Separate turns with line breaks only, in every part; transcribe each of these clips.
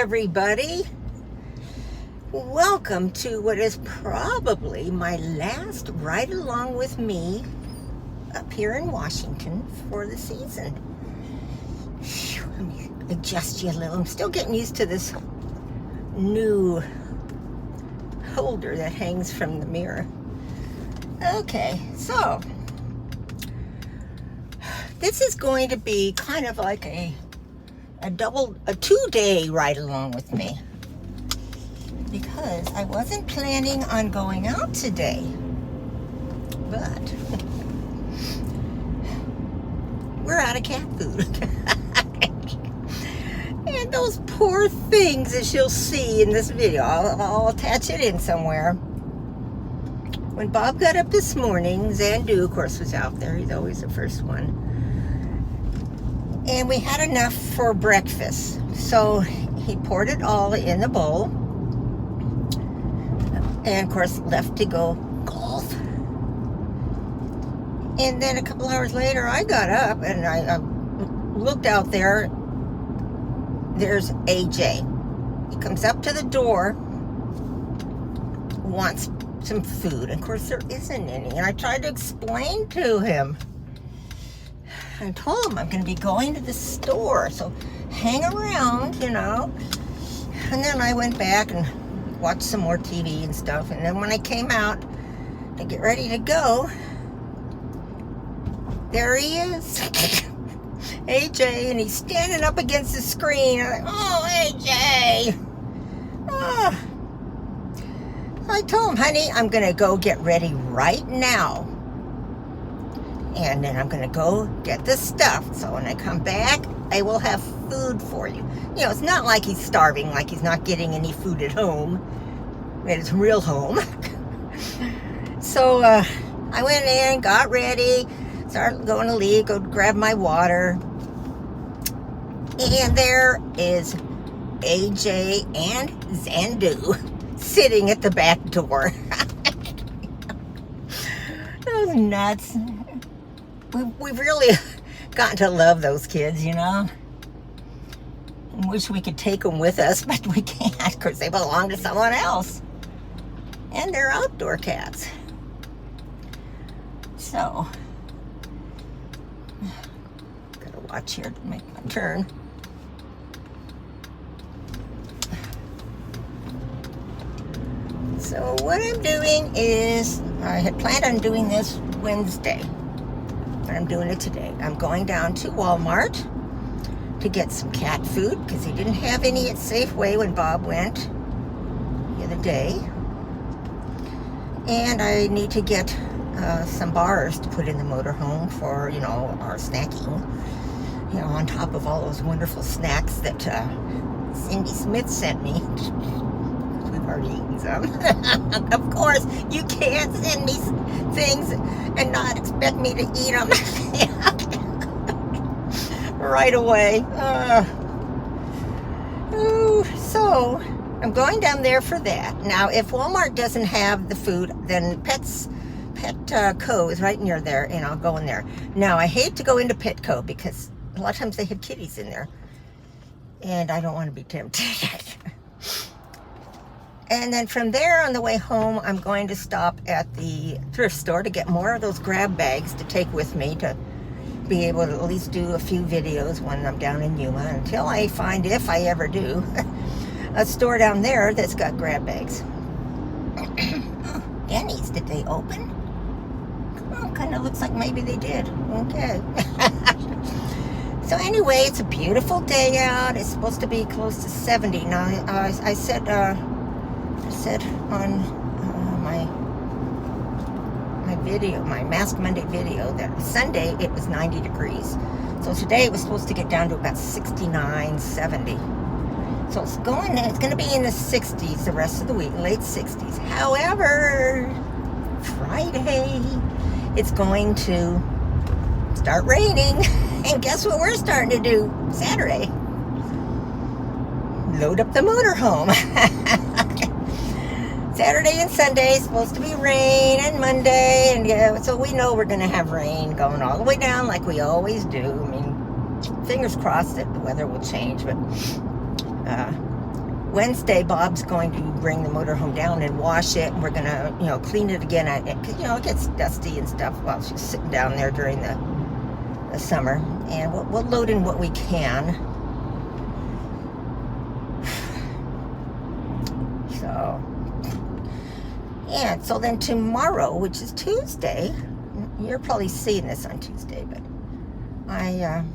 everybody. Welcome to what is probably my last ride along with me up here in Washington for the season. Let me adjust you a little. I'm still getting used to this new holder that hangs from the mirror. Okay, so this is going to be kind of like a 2-day ride along with me, because I wasn't planning on going out today, but we're out of cat food. And those poor things, as you'll see in this video, I'll attach it in somewhere. When Bob got up this morning, Zandu, of course, was out there. He's always the first one. And we had enough for breakfast. So he poured it all in the bowl. And, of course, left to go golf. And then a couple hours later, I got up and I looked out there. There's AJ. He comes up to the door, wants some food. Of course, there isn't any. And I tried to explain to him. I told him I'm going to be going to the store, so hang around, you know. And then I went back and watched some more TV and stuff. And then when I came out to get ready to go, there he is. AJ, and he's standing up against the screen. I'm like, oh, AJ. Oh. I told him, honey, I'm going to go get ready right now. And then I'm going to go get the stuff. So when I come back, I will have food for you. You know, it's not like he's starving, like he's not getting any food at home. At his real home. So I went in, got ready, started going to leave, go grab my water. And there is AJ and Zandu sitting at the back door. Those nuts. We've really gotten to love those kids, you know. I wish we could take them with us, but we can't because they belong to someone else. And they're outdoor cats. So, gotta watch here to make my turn. So what I'm doing is, I had planned on doing this Wednesday. But I'm doing it today. I'm going down to Walmart to get some cat food because he didn't have any at Safeway when Bob went the other day. And I need to get some bars to put in the motorhome for, you know, our snacking. You know, on top of all those wonderful snacks that Cindy Smith sent me. We've already eaten some. Of course, you can't send me things and not expect me to eat them right away. So I'm going down there for that. Now, if Walmart doesn't have the food, then Petco is right near there, and I'll go in there. Now, I hate to go into Petco because a lot of times they have kitties in there, and I don't want to be tempted. And then from there, on the way home, I'm going to stop at the thrift store to get more of those grab bags to take with me to be able to at least do a few videos when I'm down in Yuma, until I find, if I ever do, a store down there that's got grab bags. Denny's, did they open? Oh, kind of looks like maybe they did. Okay. So anyway, it's a beautiful day out. It's supposed to be close to 70. Now, I said on my video, my Mask Monday video, that Sunday it was 90 degrees. So today it was supposed to get down to about 69, 70. So it's going to be in the 60s the rest of the week, late 60s. However, Friday it's going to start raining. And guess what we're starting to do Saturday? Load up the motorhome. Saturday and Sunday is supposed to be rain, and Monday, and yeah, so we know we're going to have rain going all the way down like we always do. I mean, fingers crossed that the weather will change, but Wednesday, Bob's going to bring the motorhome down and wash it. We're going to, clean it again. Because, it gets dusty and stuff while she's sitting down there during the summer. And we'll load in what we can. So then tomorrow, which is Tuesday, you're probably seeing this on Tuesday, but I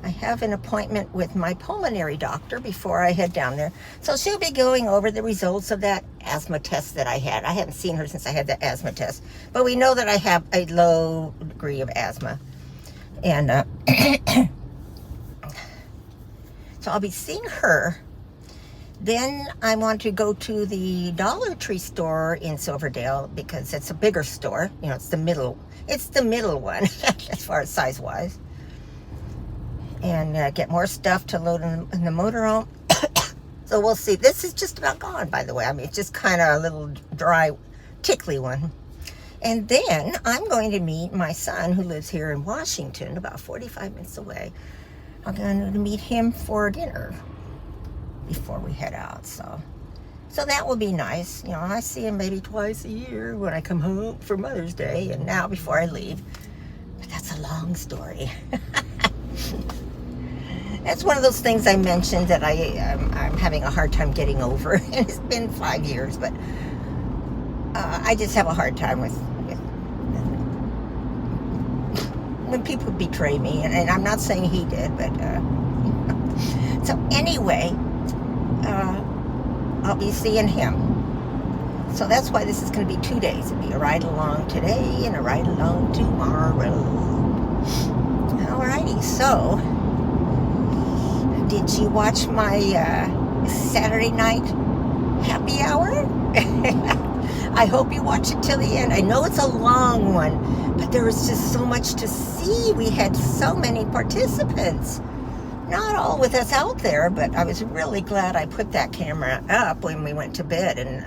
have an appointment with my pulmonary doctor before I head down there. So she'll be going over the results of that asthma test that I had. I haven't seen her since I had the asthma test, but we know that I have a low degree of asthma. And so I'll be seeing her. Then I want to go to the Dollar Tree store in Silverdale because it's a bigger store. It's the middle one as far as size-wise. And get more stuff to load in the motorhome. So we'll see. This is just about gone, by the way. I mean, it's just kind of a little dry, tickly one. And then I'm going to meet my son who lives here in Washington, about 45 minutes away. I'm going to meet him for dinner before we head out. So that will be nice. I see him maybe twice a year when I come home for Mother's Day and now before I leave. But that's a long story. That's one of those things I mentioned that I'm having a hard time getting over. And it's been 5 years, but I just have a hard time with when people betray me. And I'm not saying he did, but so anyway, I'll be seeing him. So that's why this is going to be 2 days. It'll be a ride along today and a ride along tomorrow. Alrighty, so did you watch my Saturday night happy hour? I hope you watch it till the end. I know it's a long one, but there was just so much to see. We had so many participants. Not all with us out there, but I was really glad I put that camera up when we went to bed, and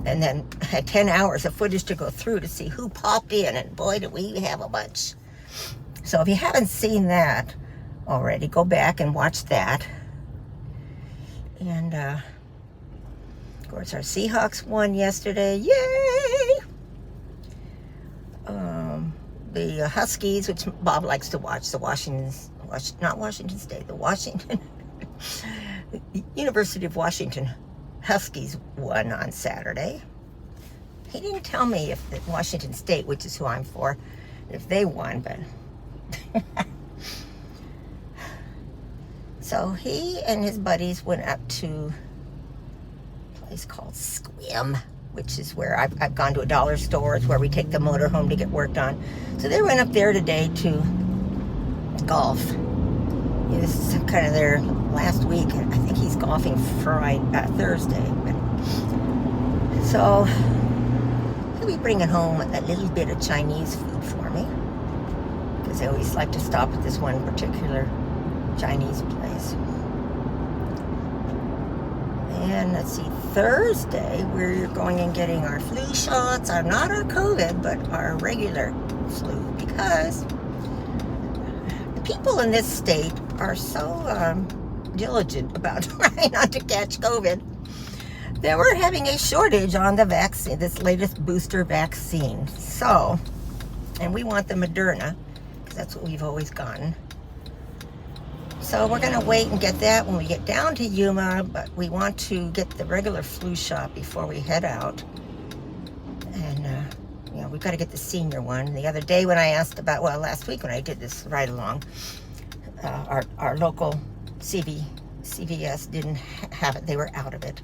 and then had 10 hours of footage to go through to see who popped in, and boy, did we have a bunch. So if you haven't seen that already, go back and watch that. And of course, our Seahawks won yesterday. Yay! The Huskies, which Bob likes to watch, the University of Washington Huskies won on Saturday. He didn't tell me if the Washington State, which is who I'm for, if they won, but so he and his buddies went up to a place called Squim, which is where I've gone to a dollar store. It's where we take the motorhome to get worked on. So they went up there today to golf. This is kind of their last week. I think he's golfing Thursday. So he'll be bringing home a little bit of Chinese food for me, because I always like to stop at this one particular Chinese place. And let's see, Thursday, we're going and getting our flu shots. Not our COVID, but our regular flu, because the people in this state are so diligent about trying not to catch COVID that we're having a shortage on the vaccine, this latest booster vaccine. So, and we want the Moderna, because that's what we've always gotten. So we're going to wait and get that when we get down to Yuma, but we want to get the regular flu shot before we head out. And, we've got to get the senior one. The other day when I asked about, last week when I did this ride along, our local CVS didn't have it. They were out of it.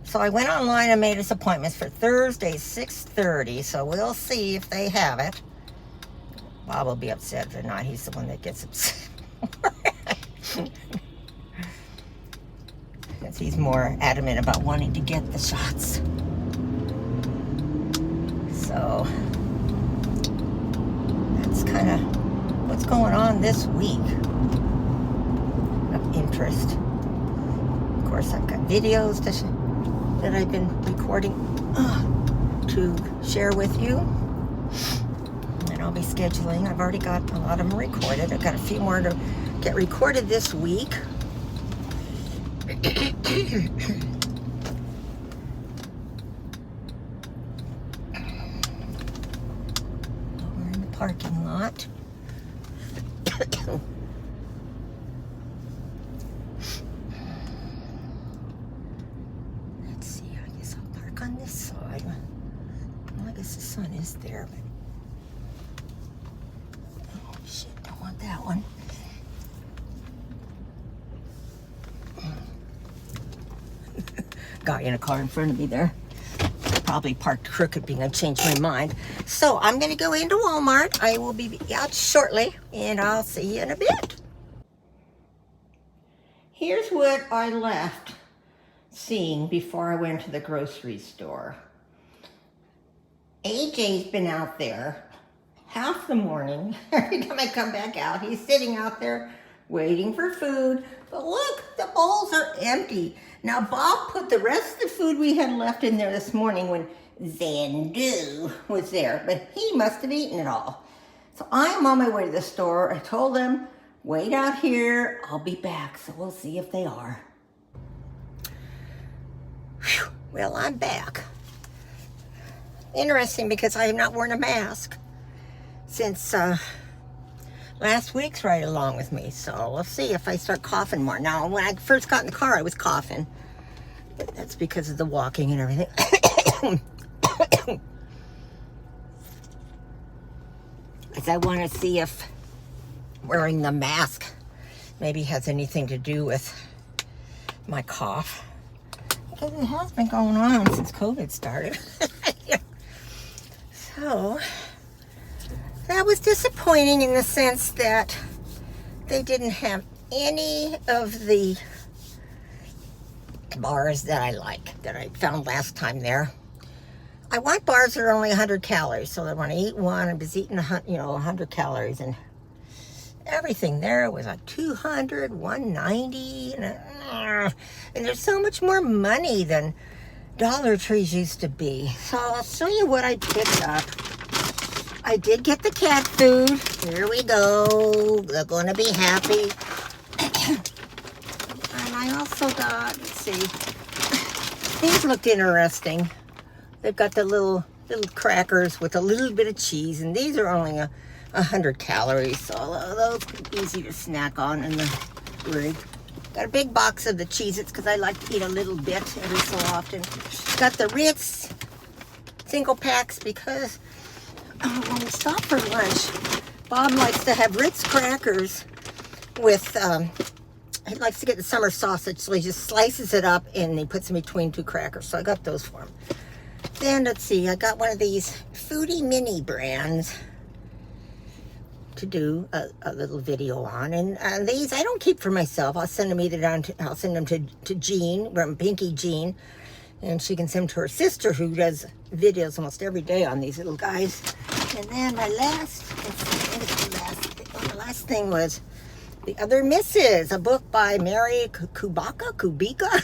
So I went online and made us appointments for Thursday, 6:30. So we'll see if they have it. Bob will be upset if they're not. He's the one that gets upset. Since he's more adamant about wanting to get the shots. So that's kind of what's going on this week of interest. Of course, I've got videos that I've been recording to share with you. And I'll be scheduling. I've already got a lot of them recorded. I've got a few more to get recorded this week. We're in the parking lot. Let's see, I guess I'll park on this side. Well, I guess the sun is there, but oh shit, don't want that one. Guy in a car in front of me there. Probably parked crooked, being I changed my mind. So I'm gonna go into Walmart. I will be out shortly, and I'll see you in a bit. Here's what I left seeing before I went to the grocery store. AJ's been out there half the morning. Every time I come back out, he's sitting out there waiting for food. But look, the bowls are empty. Now, Bob put the rest of the food we had left in there this morning when Zandu was there, but he must have eaten it all. So I'm on my way to the store. I told him, wait out here, I'll be back. So we'll see if they are. Whew. Well, I'm back. Interesting because I have not worn a mask since last week's right along with me. So we'll see if I start coughing more. Now, when I first got in the car, I was coughing. But that's because of the walking and everything. Because I want to see if wearing the mask maybe has anything to do with my cough. Because it has been going on since COVID started. So that was disappointing in the sense that they didn't have any of the bars that I like, that I found last time there. I want bars that are only 100 calories, so that when I eat one, I was eating 100 calories, and everything there was like 200, 190, and there's so much more money than Dollar Trees used to be. So I'll show you what I picked up. I did get the cat food. Here we go. They're going to be happy. And I also got, let's see, these looked interesting. They've got the little crackers with a little bit of cheese, and these are only 100 calories, so those are easy to snack on in the rig. Got a big box of the Cheez-Its because I like to eat a little bit every so often. Got the Ritz single packs because when we stop for lunch, Bob likes to have Ritz crackers with, he likes to get the summer sausage, so he just slices it up and he puts it between two crackers. So I got those for him. Then, let's see, I got one of these Foodie Mini brands to do a little video on. And these I don't keep for myself. I'll send them I'll send them to Jean, from Pinky Jean. And she can send them to her sister, who does videos almost every day on these little guys. And then my last thing was The Other Misses, a book by Mary Kubika.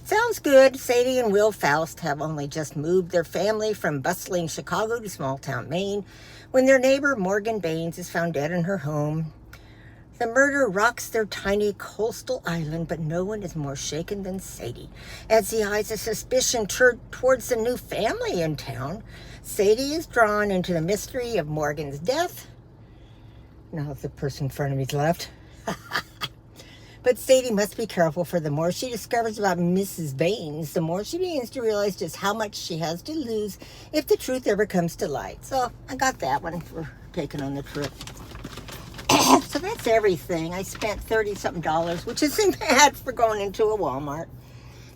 Sounds good. Sadie and Will Faust have only just moved their family from bustling Chicago to small-town Maine when their neighbor Morgan Baines is found dead in her home. The murder rocks their tiny coastal island, but no one is more shaken than Sadie. As the eyes of suspicion turn towards the new family in town, Sadie is drawn into the mystery of Morgan's death. Now the person in front of me's left. But Sadie must be careful, for the more she discovers about Mrs. Baines, the more she begins to realize just how much she has to lose if the truth ever comes to light. So I got that one for taking on the trip. So that's everything. I spent $30-something, which isn't bad for going into a Walmart.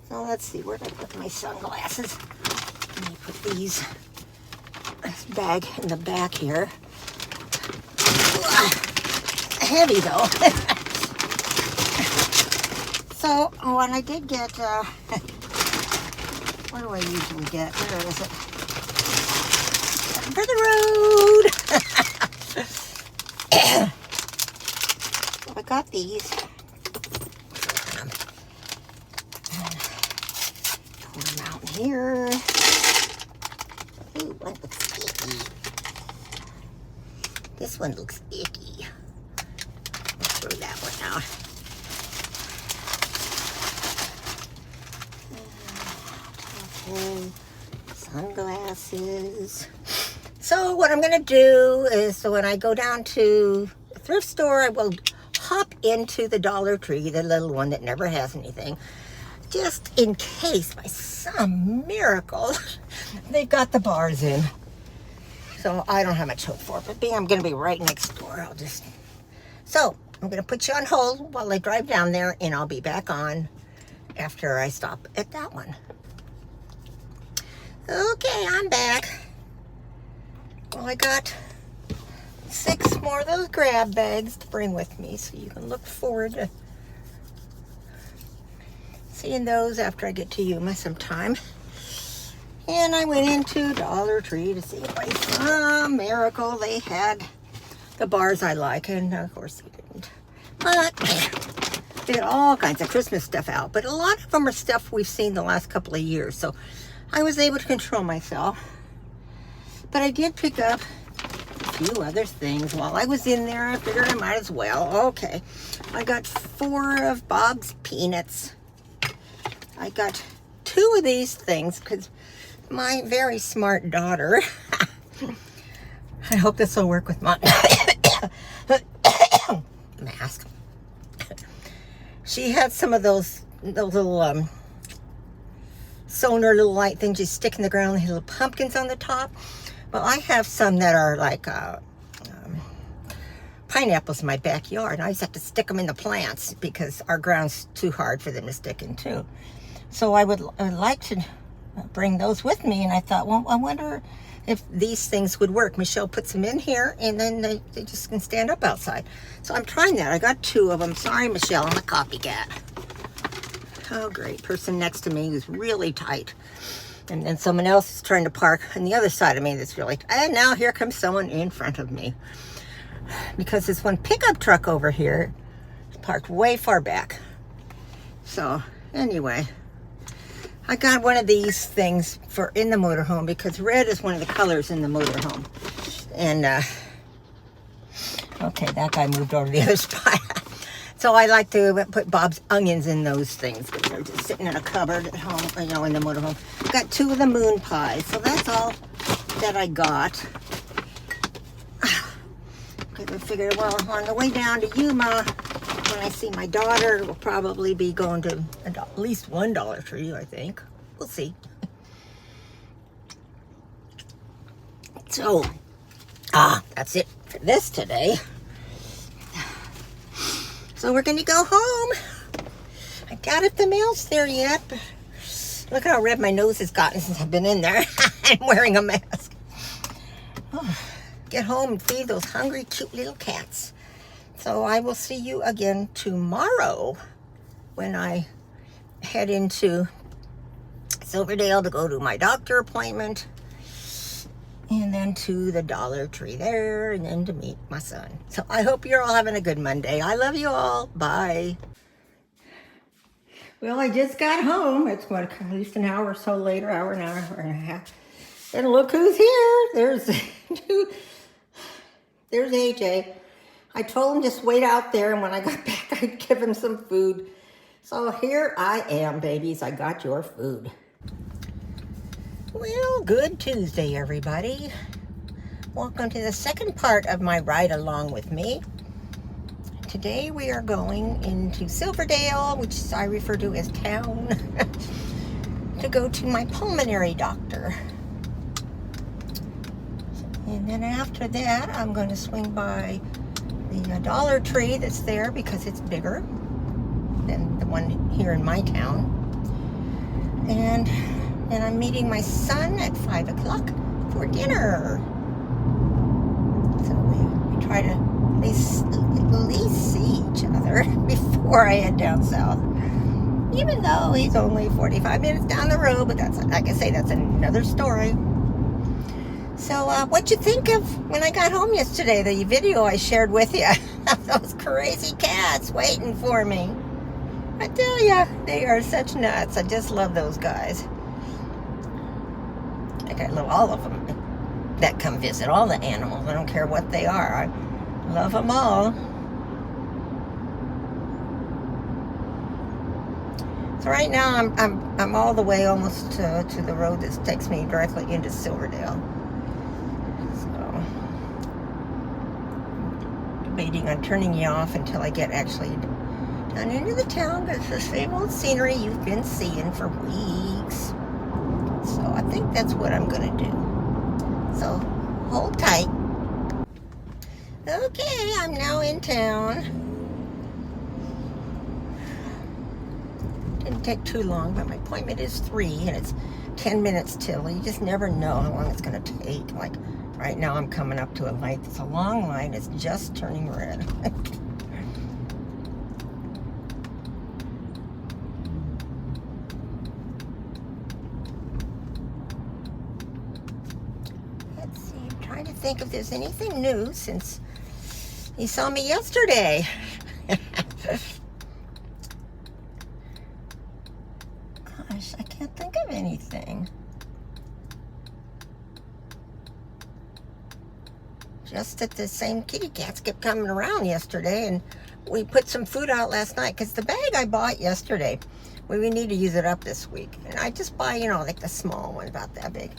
So let's see, where did I put my sunglasses? Let me put this bag in the back here. Heavy though. So, and I did get, what do I usually get? Where is it? For the road! So I got these. Pull them out in here. Ooh, one looks icky. This one looks icky. Throw that one out. Okay, sunglasses. So what I'm going to do is, so when I go down to the thrift store, I will hop into the Dollar Tree, the little one that never has anything, just in case by some miracle they've got the bars in. So I don't have much hope for it, but being I'm going to be right next door, So I'm going to put you on hold while I drive down there, and I'll be back on after I stop at that one. Okay, I'm back. Well, I got 6 more of those grab bags to bring with me, so you can look forward to seeing those after I get to Yuma sometime. And I went into Dollar Tree to see if by some miracle they had the bars I like, and of course they didn't. But they had all kinds of Christmas stuff out, but a lot of them are stuff we've seen the last couple of years, so I was able to control myself. But I did pick up a few other things while I was in there. I figured I might as well. Okay, I got 4 of Bob's Peanuts. I got 2 of these things because my very smart daughter, I hope this will work with my mask. She had some of those little sonar little light things you stick in the ground, they little pumpkins on the top. Well, I have some that are like pineapples in my backyard, and I just have to stick them in the plants because our ground's too hard for them to stick in too. So I would like to bring those with me, and I thought, well, I wonder if these things would work. Michelle puts them in here, and then they just can stand up outside. So I'm trying that. I got 2 of them. Sorry, Michelle, I'm a copycat. Oh, great. Person next to me who's really tight. And then someone else is trying to park on the other side of me that's really tight. And now here comes someone in front of me. Because this one pickup truck over here is parked way far back. So, anyway, I got one of these things for in the motorhome because red is one of the colors in the motorhome. And, okay, that guy moved over to the other spot. So I like to put Bob's onions in those things, but they're just sitting in a cupboard at home, you know, in the motorhome. Got 2 of the moon pies, so that's all that I got. I figured, well, on the way down to Yuma, when I see my daughter, we'll probably be going to at least one Dollar Tree, I think. We'll see. So, that's it for this today. So we're going to go home. I doubt if the mail's there yet, but look how red my nose has gotten since I've been in there. I'm wearing a mask. Oh, get home and feed those hungry, cute little cats. So I will see you again tomorrow when I head into Silverdale to go to my doctor appointment, and then to the Dollar Tree there, and then to meet my son. So I hope you're all having a good Monday. I love you all. Bye. Well, I just got home. It's what, at least an hour or so later, hour and a half. And look who's here. There's AJ. I told him just wait out there, and when I got back, I'd give him some food. So here I am, babies. I got your food. Well, good Tuesday, everybody. Welcome to the second part of my ride along with me. Today we are going into Silverdale, which I refer to as town, to go to my pulmonary doctor. And then after that, I'm going to swing by the Dollar Tree that's there because it's bigger than the one here in my town. And I'm meeting my son at 5 o'clock for dinner. So we try to at least see each other before I head down south. Even though he's only 45 minutes down the road, but that's, like I say, that's another story. So what'd you think of when I got home yesterday, the video I shared with you? Those crazy cats waiting for me. I tell ya, they are such nuts. I just love those guys. I love all of them that come visit, all the animals. I don't care what they are. I love them all. So right now I'm all the way almost to the road that takes me directly into Silverdale. So debating on turning you off until I get actually down into the town, because it's the same old scenery you've been seeing for weeks. So I think that's what I'm gonna do. So hold tight. Okay, I'm now in town. Didn't take too long, but my appointment is 3 and it's 10 minutes till. You just never know how long it's gonna take. Like right now I'm coming up to a light. It's a long line, it's just turning red. Let's see, I'm trying to think if there's anything new since you saw me yesterday. Gosh, I can't think of anything. Just that the same kitty cats kept coming around yesterday, and we put some food out last night because the bag I bought yesterday, we need to use it up this week. And I just buy, you know, like the small one, about that big.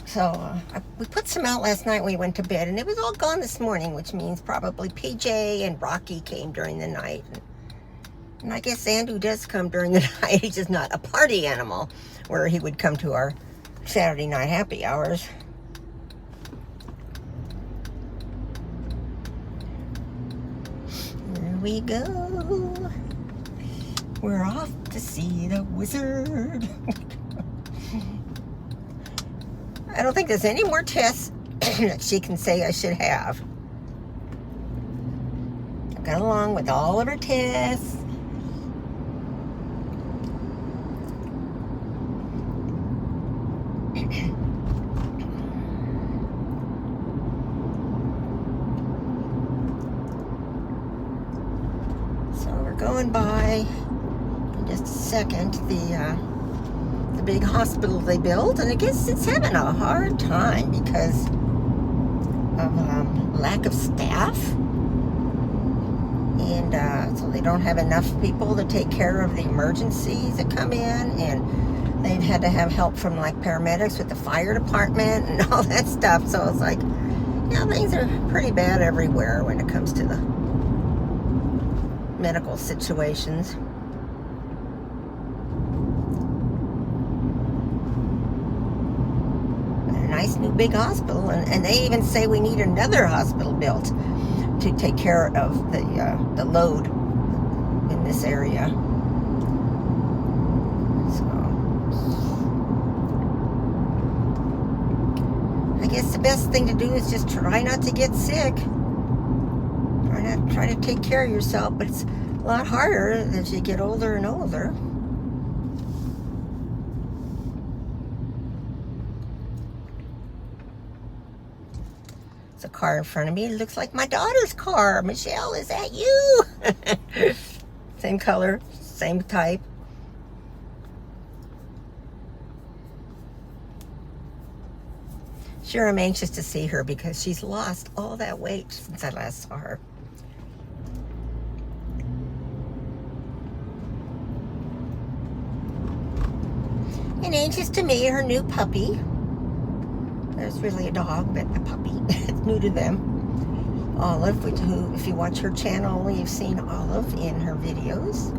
So we put some out last night when we went to bed, and it was all gone this morning, which means probably PJ and Rocky came during the night. And I guess Andrew does come during the night. He's just not a party animal, where he would come to our Saturday night happy hours. Here we go. We're off to see the wizard. I don't think there's any more tests that she can say I should have. I've got along with all of her tests. So we're going by in just a second the big hospital they built, and I guess it's having a hard time because of lack of staff, and so they don't have enough people to take care of the emergencies that come in, and they've had to have help from like paramedics with the fire department and all that stuff. So it's like, yeah, things are pretty bad everywhere when it comes to the medical situations. Nice new big hospital, and they even say we need another hospital built to take care of the load in this area. So I guess the best thing to do is just try not to get sick. Try to take care of yourself, but it's a lot harder as you get older and older. A car in front of me. It looks like my daughter's car. Michelle, is that you? Same color, same type. Sure, I'm anxious to see her because she's lost all that weight since I last saw her. And anxious to meet her new puppy. There's really a dog, but a puppy. It's new to them. Olive, who, if you watch her channel, you've seen Olive in her videos.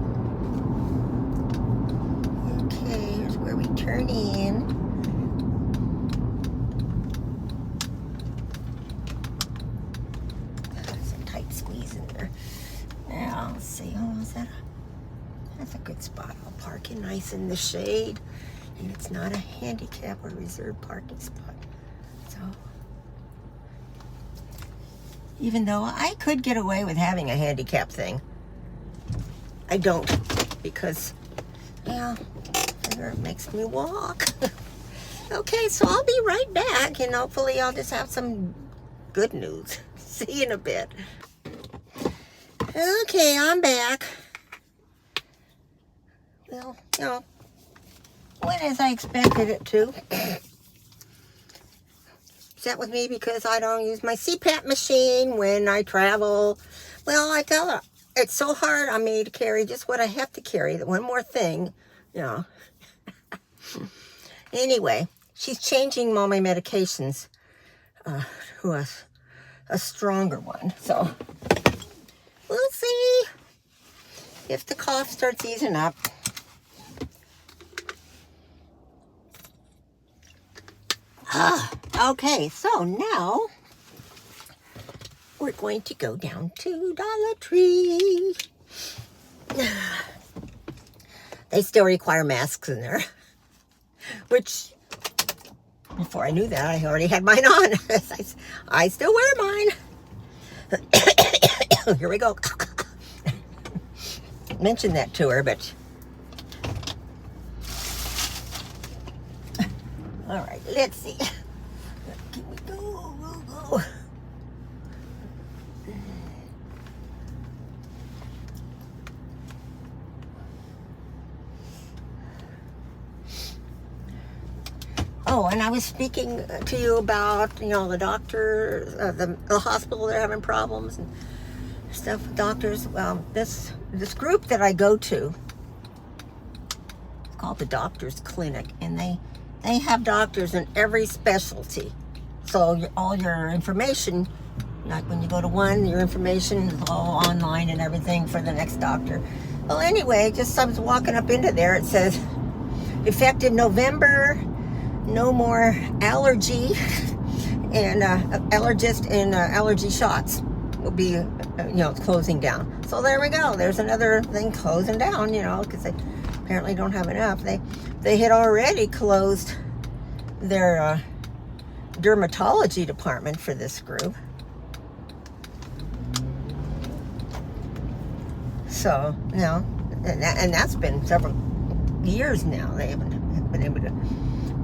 Okay, here's where we turn in. Some tight squeeze in there. Now, let's see. Oh, is that that's a good spot. I'll park it nice in the shade. And it's not a handicap or reserved parking spot. So, even though I could get away with having a handicap thing, I don't, because, yeah, it makes me walk. Okay, so I'll be right back, and hopefully I'll just have some good news. See you in a bit. Okay, I'm back. Well, you know, went as I expected it to. Upset with me because I don't use my CPAP machine when I travel. Well, I tell her, it's so hard on me to carry just what I have to carry. One more thing, you know. Anyway, she's changing all my medications to a stronger one. So we'll see if the cough starts easing up. Okay, so now we're going to go down to Dollar Tree. They still require masks in there, which before I knew that, I already had mine on. I still wear mine. Here we go. Mentioned that to her, but all right, let's see. Here we go. Oh, and I was speaking to you about, the doctor, the hospital, they're having problems and stuff with doctors. Well, this group that I go to, it's called the Doctor's Clinic, and they have doctors in every specialty. So all your information, like when you go to one, your information is all online and everything for the next doctor. Well, anyway, just I was walking up into there, it says, effective November, no more allergy and allergist and allergy shots will be, closing down. So there we go. There's another thing closing down, because they apparently don't have enough. They had already closed their dermatology department for this group. So, and that's been several years now. They haven't been able to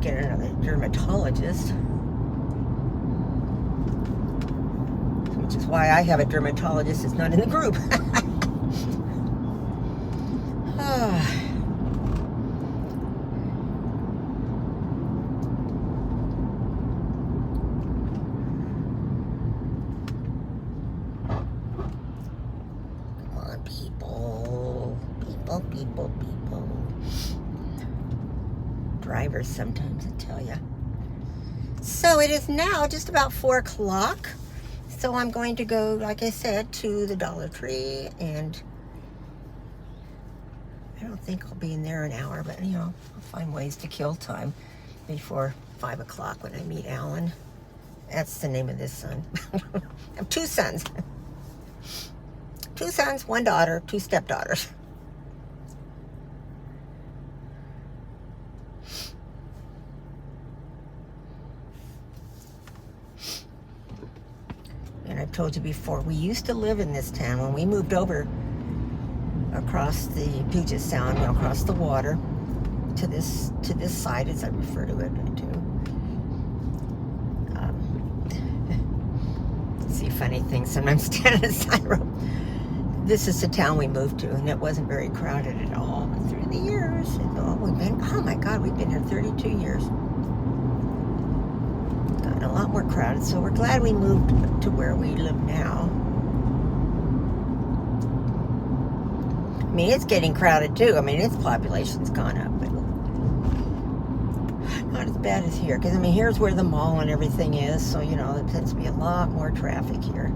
get another dermatologist, which is why I have a dermatologist that's not in the group. Come on, people. Drivers sometimes, I tell you. So it is now just about 4 o'clock. So I'm going to go, like I said, to the Dollar Tree, and I don't think I'll be in there an hour, but I'll find ways to kill time before 5 o'clock when I meet Alan. That's the name of this son. I have 2 sons. 2 sons, 1 daughter, 2 stepdaughters. And I've told you before, we used to live in this town. When we moved over across the Puget Sound, across the water to this side, as I refer to it, see funny things sometimes standing aside road. This is the town we moved to, and it wasn't very crowded at all. But through the years, oh my God, we've been here 32 years. Gotten a lot more crowded, so we're glad we moved to where we live now. I mean, it's getting crowded too. I mean, its population's gone up, but not as bad as here. Because, here's where the mall and everything is, so, there tends to be a lot more traffic here.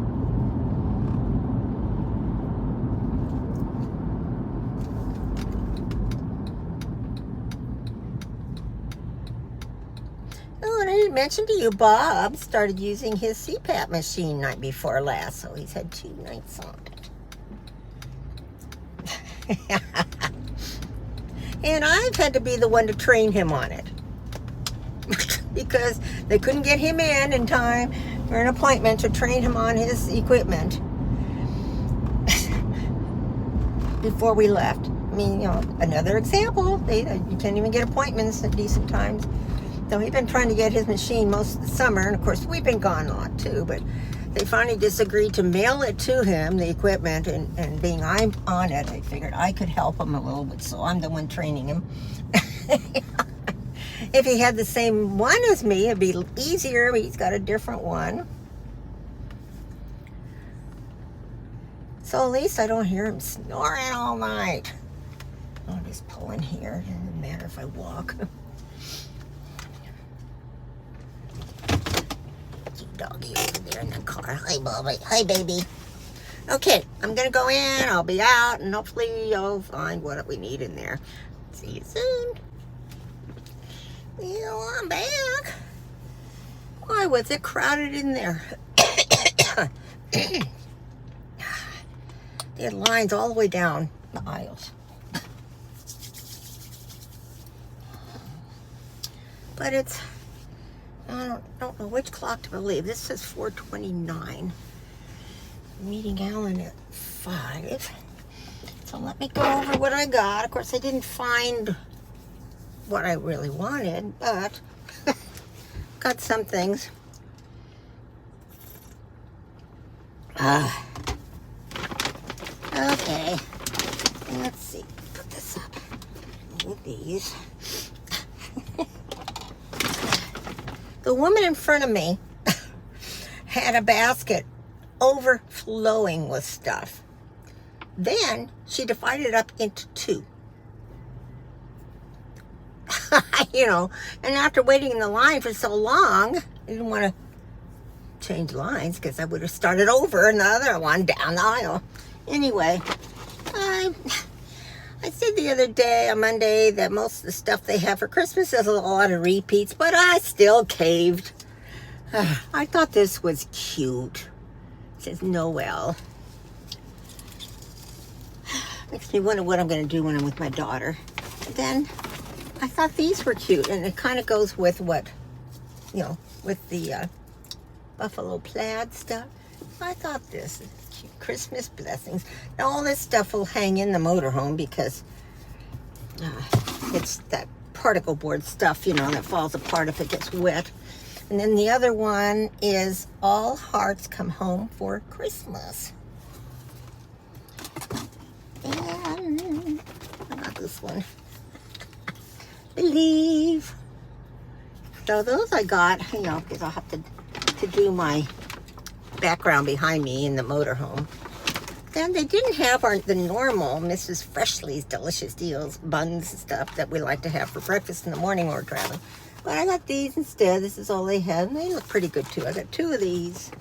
Oh, and I didn't mention to you, Bob started using his CPAP machine night before last, so he's had 2 nights on it. And I've had to be the one to train him on it because they couldn't get him in time for an appointment to train him on his equipment before we left. Another example, you can't even get appointments at decent times. So he's been trying to get his machine most of the summer, and of course we've been gone a lot too, but they finally disagreed to mail it to him, the equipment, and being I'm on it, I figured I could help him a little bit, so I'm the one training him. If he had the same one as me, it'd be easier, but he's got a different one. So So at least I don't hear him snoring all night. I'll just pull in here. It doesn't matter if I walk. Cute doggy over there in the car. Hi, Bobby. Hi, baby. Okay, I'm going to go in. I'll be out, and hopefully I'll find what we need in there. See you soon. Well, I'm back. Why was it crowded in there? They had lines all the way down the aisles. But it's, I don't know which clock to believe. This says 4:29. Meeting Alan at 5. So let me go over what I got. Of course, I didn't find what I really wanted, but got some things. Okay. Let's see. Put this up. Move these. The woman in front of me had a basket overflowing with stuff. Then she divided it up into 2. You know, and after waiting in the line for so long, I didn't want to change lines because I would have started over another one down the aisle. Anyway, I said the other day on Monday that most of the stuff they have for Christmas has a lot of repeats, but I still caved. I thought this was cute. It says Noel. Makes me wonder what I'm going to do when I'm with my daughter. Then I thought these were cute, and it kind of goes with what, you know, with the buffalo plaid stuff. I thought this is cute. Christmas blessings. Now all this stuff will hang in the motorhome because it's that particle board stuff, you know, that falls apart if it gets wet. And then the other one is All Hearts Come Home for Christmas. And I got this one. Believe. So those I got, you know, because I'll have to do my background behind me in the motorhome. Then they didn't have the normal Mrs. Freshley's delicious deals, buns and stuff that we like to have for breakfast in the morning when we're traveling. But I got these instead. This is all they had, and they look pretty good too. I got 2 of these.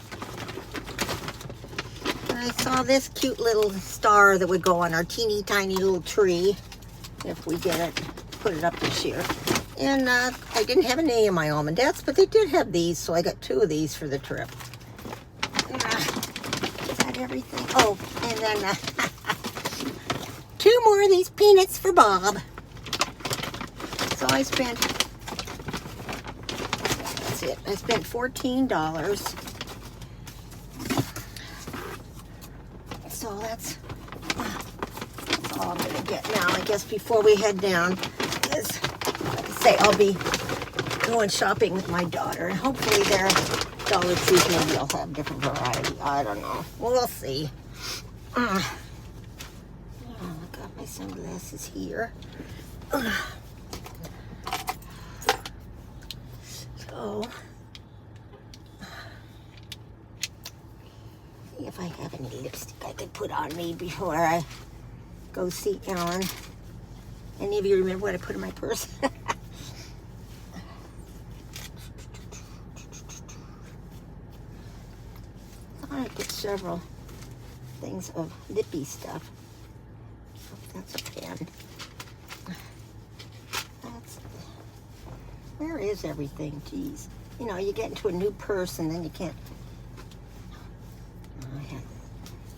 And I saw this cute little star that would go on our teeny tiny little tree if we get it, put it up this year. And I didn't have any of my almondettes, but they did have these, so I got 2 of these for the trip. Is that everything? Oh, and then 2 more of these peanuts for Bob. So I spent, that's it, I spent $14. So that's all I'm going to get now, I guess, before we head down. Because, like I say, I'll be going shopping with my daughter, and hopefully their Dollar Trees maybe I'll have different variety. I don't know. We'll see. Oh, I got my sunglasses here. So, see if I have any lipstick I could put on me before I go see Ellen. Any of you remember what I put in my purse? I put several things of lippy stuff. Oh, that's a pen. Where is everything? Geez. You know, you get into a new purse and then you can't. Oh, I have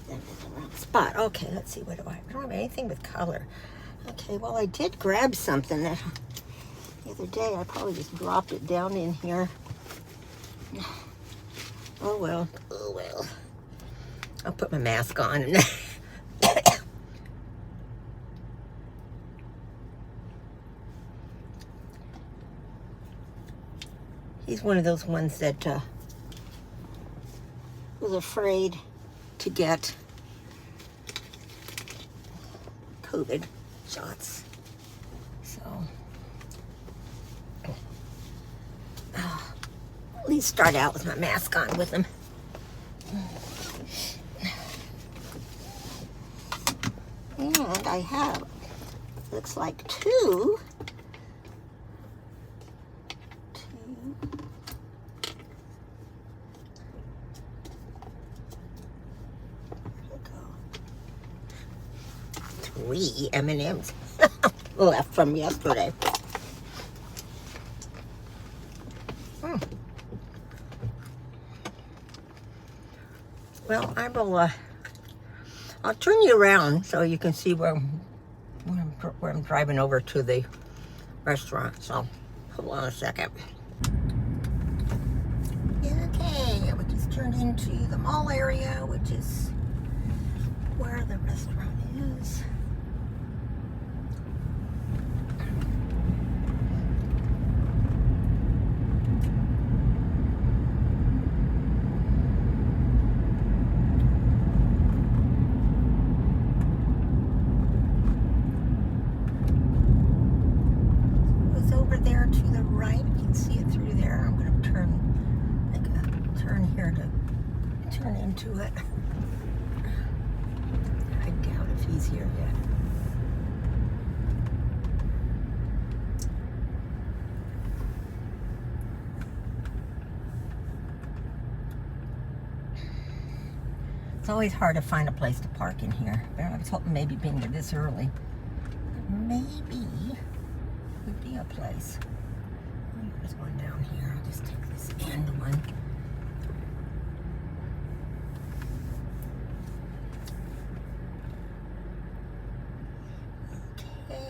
that in the wrong spot. Okay, let's see. What do I don't have anything with color. Okay, well, I did grab something that the other day. I probably just dropped it down in here. Oh, well. Oh, well. I'll put my mask on. And he's one of those ones that was afraid to get COVID shots. So, at least start out with my mask on with him. And I have, looks like two. Three M&Ms left from yesterday. Well, I will. I'll turn you around so you can see where I'm driving over to the restaurant. So, hold on a second. Okay, we just turned into the mall area, which is where the restaurant is. There to the right, you can see it through there. I'm going to make a turn here to turn into it. I doubt if he's here yet. It's always hard to find a place to park in here. I was hoping maybe being there this early, maybe would be a place. There's one down here. I'll just take this end one. Okay.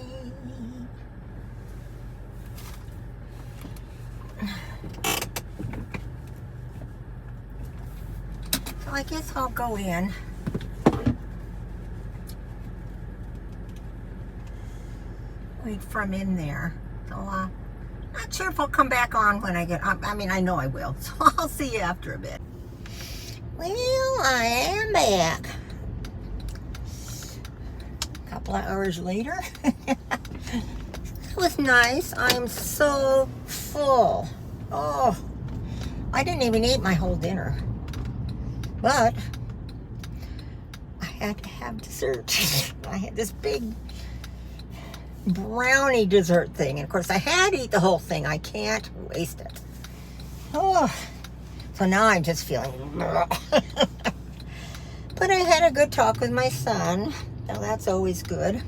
So I guess I'll go in. Wait from in there. So, not sure if I'll come back on when I get, I mean, I know I will. So I'll see you after a bit. Well, I am back. A couple of hours later. It was nice. I'm so full. Oh, I didn't even eat my whole dinner. But I had to have dessert. I had this big brownie dessert thing, and of course I had to eat the whole thing. I can't waste it. Oh, so now I'm just feeling but I had a good talk with my son, so that's always good.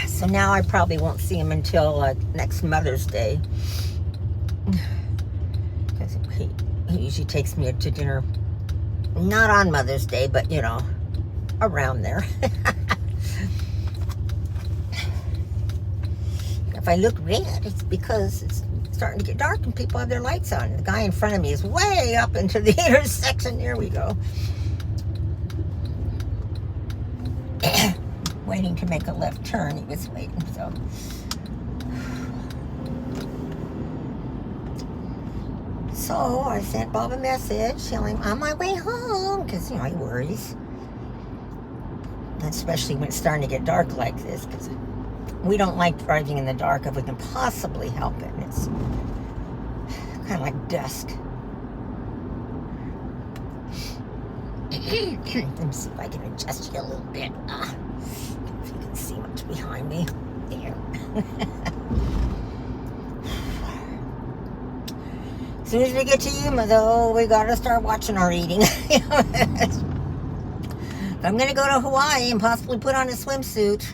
So now I probably won't see him until next Mother's Day, because he usually takes me to dinner. Not on Mother's Day, but, you know, around there. If I look red, it's because it's starting to get dark and people have their lights on. The guy in front of me is way up into the intersection. There we go. Waiting to make a left turn. He was waiting, so. So I sent Bob a message telling him on my way home, because, you know, he worries. Especially when it's starting to get dark like this, because we don't like driving in the dark if we can possibly help it. It's kind of like dusk. Let me see if I can adjust you a little bit. If you can see much behind me. There. As soon as we get to Yuma, though, we gotta start watching our eating. If I'm gonna go to Hawaii and possibly put on a swimsuit,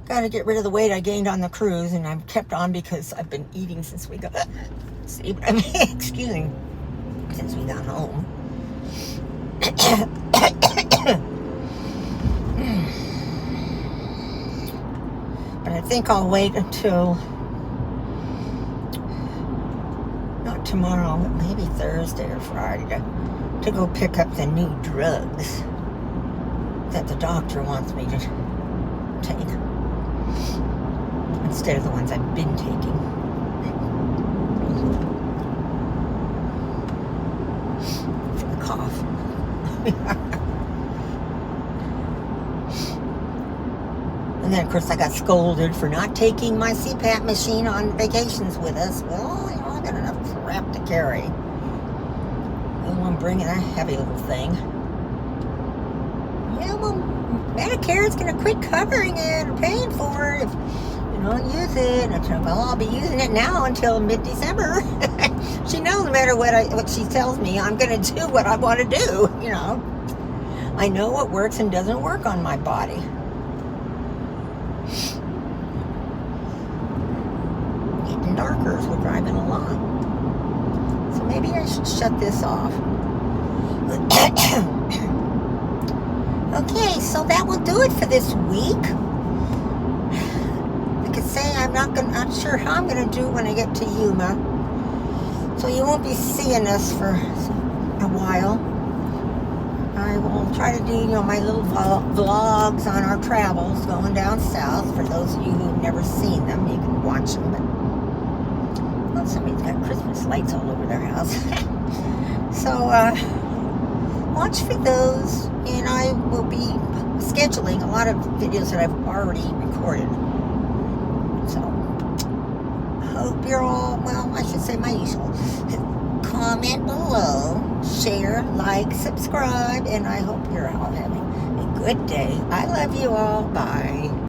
gotta get rid of the weight I gained on the cruise, and I've kept on because I've been eating since we got, excuse me, since we got home. But I think I'll wait until, not tomorrow, but maybe Thursday or Friday to go pick up the new drugs that the doctor wants me to take instead of the ones I've been taking. For the cough. And then, of course, I got scolded for not taking my CPAP machine on vacations with us. Well, you know, I got enough crap to carry. one bringing a heavy little thing. Yeah, well, Medicare is going to quit covering it or paying for it if you don't use it. And well, I'll be using it now until mid-December. She knows no matter what she tells me, I'm going to do what I want to do, you know. I know what works and doesn't work on my body. Getting darker as we're driving along. So maybe I should shut this off. Okay, so that will do it for this week. Like I say, I'm not sure how I'm gonna do when I get to Yuma. So you won't be seeing us for a while. I will try to do, my little vlogs on our travels going down south. For those of you who've never seen them, you can watch them. But well, somebody's got Christmas lights all over their house. So watch for those, and I will be scheduling a lot of videos that I've already recorded. So hope you're all, well, I should say my usual. Comment below, share, like, subscribe, and I hope you're all having a good day. I love you all. Bye.